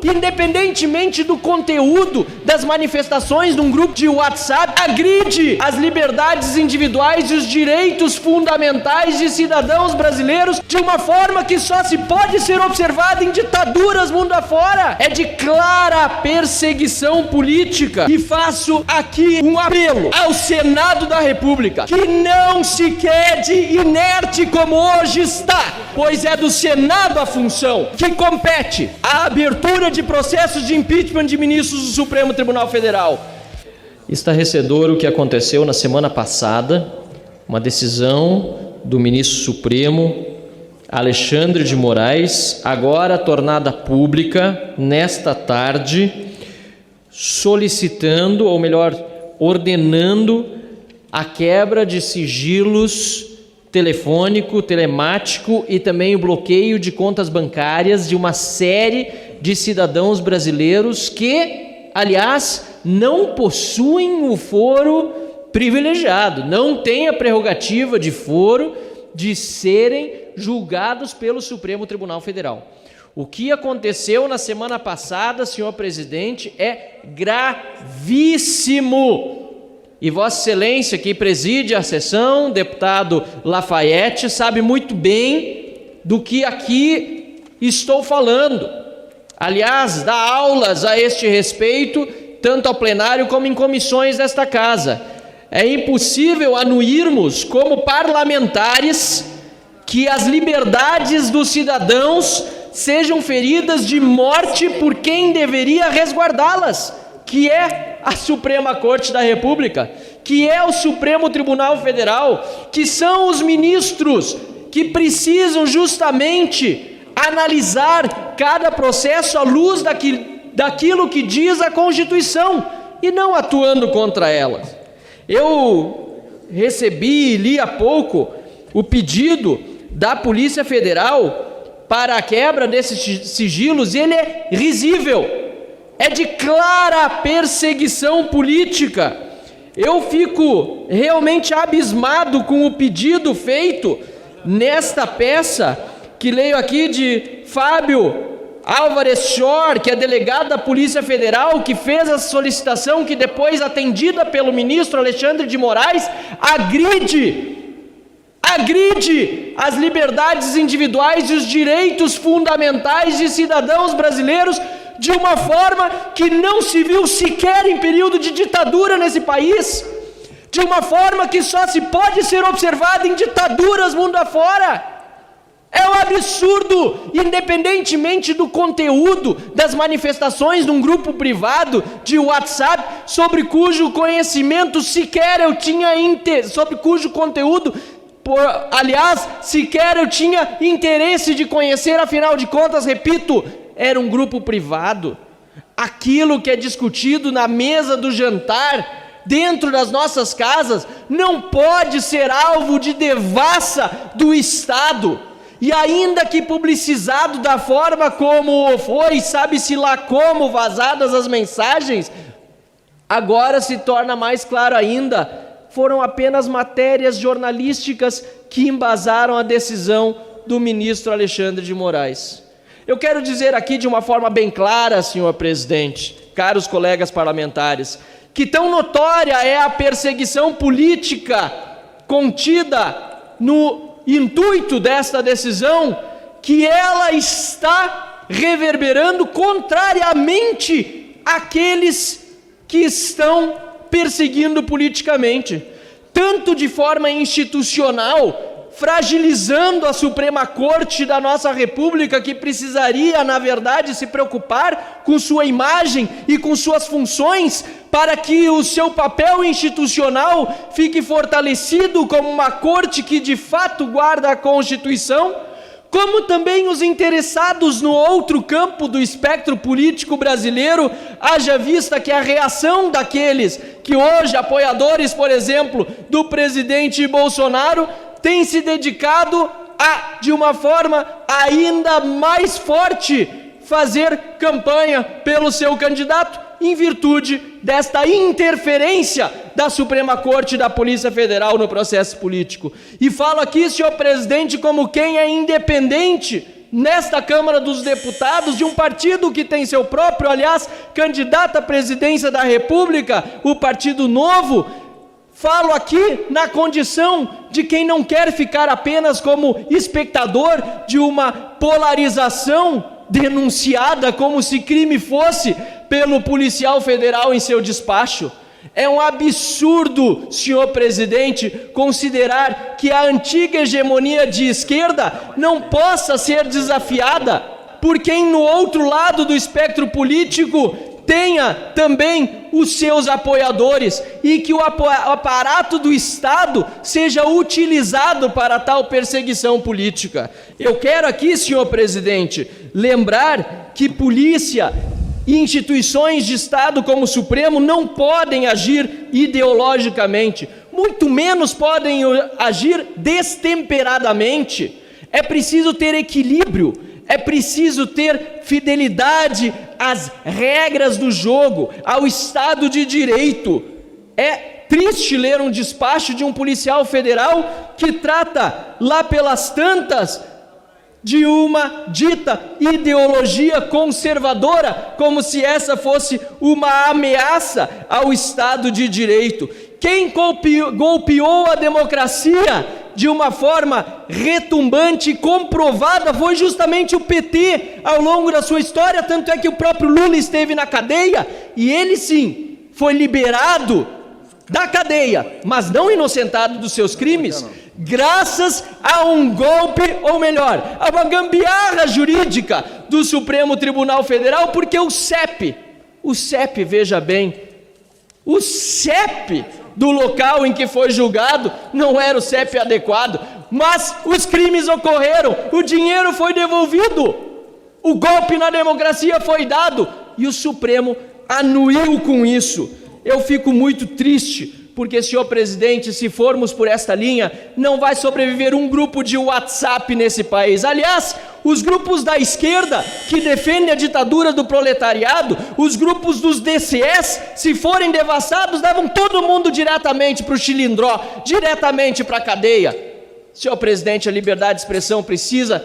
independentemente do conteúdo das manifestações num grupo de WhatsApp, agride as liberdades individuais e os direitos fundamentais de cidadãos brasileiros de uma forma que só se pode ser observada em ditaduras mundo afora. É de clara perseguição política. E faço aqui um apelo ao Senado da República, que não se quede inerte como hoje está, pois é do Senado a função que compete a abertura de processos de impeachment de ministros do Supremo Tribunal Federal. Estarrecedor o que aconteceu na semana passada, uma decisão do ministro Supremo Alexandre de Moraes, agora tornada pública nesta tarde, solicitando, ou melhor, ordenando a quebra de sigilos telefônico, telemático e também o bloqueio de contas bancárias de uma série de cidadãos brasileiros que, aliás, não possuem o foro privilegiado, não têm a prerrogativa de foro de serem julgados pelo Supremo Tribunal Federal. O que aconteceu na semana passada, senhor presidente, é gravíssimo. E Vossa Excelência, que preside a sessão, deputado Lafayette, sabe muito bem do que aqui estou falando. Aliás, dá aulas a este respeito, tanto ao plenário como em comissões desta casa. É impossível anuirmos, como parlamentares, que as liberdades dos cidadãos sejam feridas de morte por quem deveria resguardá-las, que é a Suprema Corte da República, que é o Supremo Tribunal Federal, que são os ministros que precisam justamente analisar cada processo à luz daquilo que diz a Constituição e não atuando contra elas. Eu recebi e li há pouco o pedido da Polícia Federal para a quebra desses sigilos e ele é risível. É de clara perseguição política. Eu fico realmente abismado com o pedido feito nesta peça, que leio aqui de Fábio Álvares Chor, que é delegado da Polícia Federal, que fez a solicitação que depois, atendida pelo ministro Alexandre de Moraes, agride as liberdades individuais e os direitos fundamentais de cidadãos brasileiros de uma forma que não se viu sequer em período de ditadura nesse país, de uma forma que só se pode ser observada em ditaduras mundo afora. É um absurdo, independentemente do conteúdo das manifestações num grupo privado de WhatsApp, sobre cujo conhecimento sequer eu tinha sobre cujo conteúdo, aliás, sequer eu tinha interesse de conhecer, afinal de contas, repito, era um grupo privado. Aquilo que é discutido na mesa do jantar, dentro das nossas casas, não pode ser alvo de devassa do Estado. E ainda que publicizado da forma como foi, sabe-se lá como, vazadas as mensagens, agora se torna mais claro ainda, foram apenas matérias jornalísticas que embasaram a decisão do ministro Alexandre de Moraes. Eu quero dizer aqui de uma forma bem clara, senhor presidente, caros colegas parlamentares, que tão notória é a perseguição política contida no intuito desta decisão, que ela está reverberando contrariamente àqueles que estão perseguindo politicamente, tanto de forma institucional, fragilizando a Suprema Corte da nossa República, que precisaria, na verdade, se preocupar com sua imagem e com suas funções, para que o seu papel institucional fique fortalecido como uma corte que de fato guarda a Constituição, como também os interessados no outro campo do espectro político brasileiro, haja vista que a reação daqueles que hoje, apoiadores, por exemplo, do presidente Bolsonaro, tem se dedicado a, de uma forma ainda mais forte, fazer campanha pelo seu candidato, em virtude desta interferência da Suprema Corte e da Polícia Federal no processo político. E falo aqui, senhor presidente, como quem é independente nesta Câmara dos Deputados, de um partido que tem seu próprio, aliás, candidato à presidência da República, o Partido Novo. Falo aqui na condição de quem não quer ficar apenas como espectador de uma polarização denunciada como se crime fosse pelo policial federal em seu despacho. É um absurdo, senhor presidente, considerar que a antiga hegemonia de esquerda não possa ser desafiada por quem no outro lado do espectro político tenha também os seus apoiadores e que o aparato do Estado seja utilizado para tal perseguição política. Eu quero aqui, senhor presidente, lembrar que polícia e instituições de Estado como o Supremo não podem agir ideologicamente, muito menos podem agir destemperadamente. É preciso ter equilíbrio, é preciso ter fidelidade às regras do jogo, ao Estado de Direito. É triste ler um despacho de um policial federal que trata lá pelas tantas de uma dita ideologia conservadora, como se essa fosse uma ameaça ao Estado de Direito. Quem golpeou a democracia de uma forma retumbante e comprovada foi justamente o PT ao longo da sua história, tanto é que o próprio Lula esteve na cadeia, e ele sim foi liberado da cadeia, mas não inocentado dos seus crimes, graças a um golpe, ou melhor, a uma gambiarra jurídica do Supremo Tribunal Federal, porque o CEP, veja bem, o CEP do local em que foi julgado não era o CEP adequado, mas os crimes ocorreram, o dinheiro foi devolvido, o golpe na democracia foi dado e o Supremo anuiu com isso. Eu fico muito triste, porque, senhor presidente, se formos por esta linha, não vai sobreviver um grupo de WhatsApp nesse país. Aliás, os grupos da esquerda que defendem a ditadura do proletariado, os grupos dos DCS, se forem devassados, levam todo mundo diretamente para o Chilindró, diretamente para a cadeia. Senhor presidente, a liberdade de expressão precisa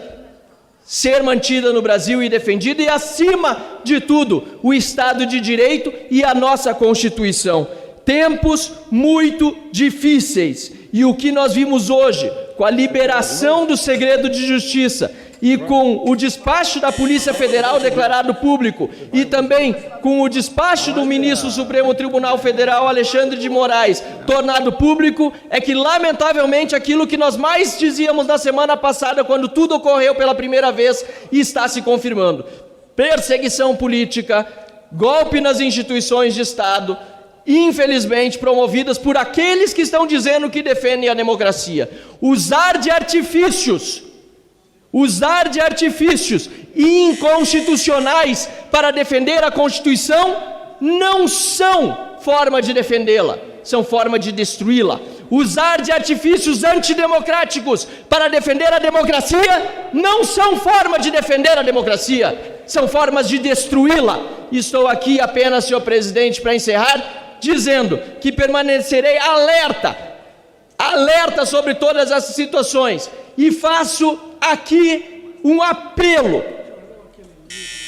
ser mantida no Brasil e defendida, e acima de tudo, o Estado de Direito e a nossa Constituição. Tempos muito difíceis, e o que nós vimos hoje, com a liberação do segredo de justiça e com o despacho da Polícia Federal declarado público, e também com o despacho do ministro do Supremo Tribunal Federal, Alexandre de Moraes, tornado público, é que, lamentavelmente, aquilo que nós mais dizíamos na semana passada, quando tudo ocorreu pela primeira vez, está se confirmando. Perseguição política, golpe nas instituições de Estado, infelizmente promovidas por aqueles que estão dizendo que defendem a democracia. Usar de artifícios inconstitucionais para defender a Constituição não são forma de defendê-la, são forma de destruí-la. Usar de artifícios antidemocráticos para defender a democracia não são forma de defender a democracia, são formas de destruí-la. Estou aqui apenas, senhor presidente, para encerrar, dizendo que permanecerei alerta sobre todas essas situações, e faço aqui um apelo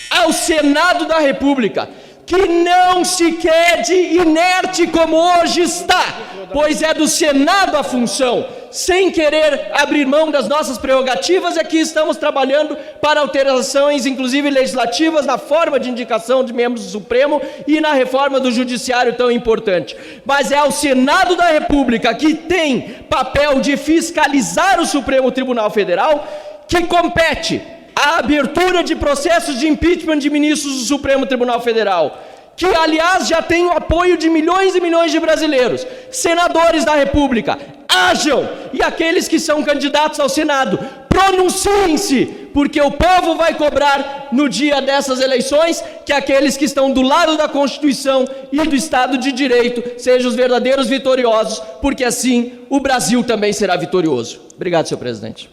ao Senado da República, que não se quede inerte como hoje está, pois é do Senado a função. Sem querer abrir mão das nossas prerrogativas, aqui estamos trabalhando para alterações, inclusive legislativas, na forma de indicação de membros do Supremo e na reforma do Judiciário tão importante. Mas é ao Senado da República, que tem papel de fiscalizar o Supremo Tribunal Federal, que compete a abertura de processos de impeachment de ministros do Supremo Tribunal Federal, que, aliás, já tem o apoio de milhões e milhões de brasileiros. Senadores da República, ajam, e aqueles que são candidatos ao Senado, pronunciem-se, porque o povo vai cobrar no dia dessas eleições que aqueles que estão do lado da Constituição e do Estado de Direito sejam os verdadeiros vitoriosos, porque assim o Brasil também será vitorioso. Obrigado, senhor presidente.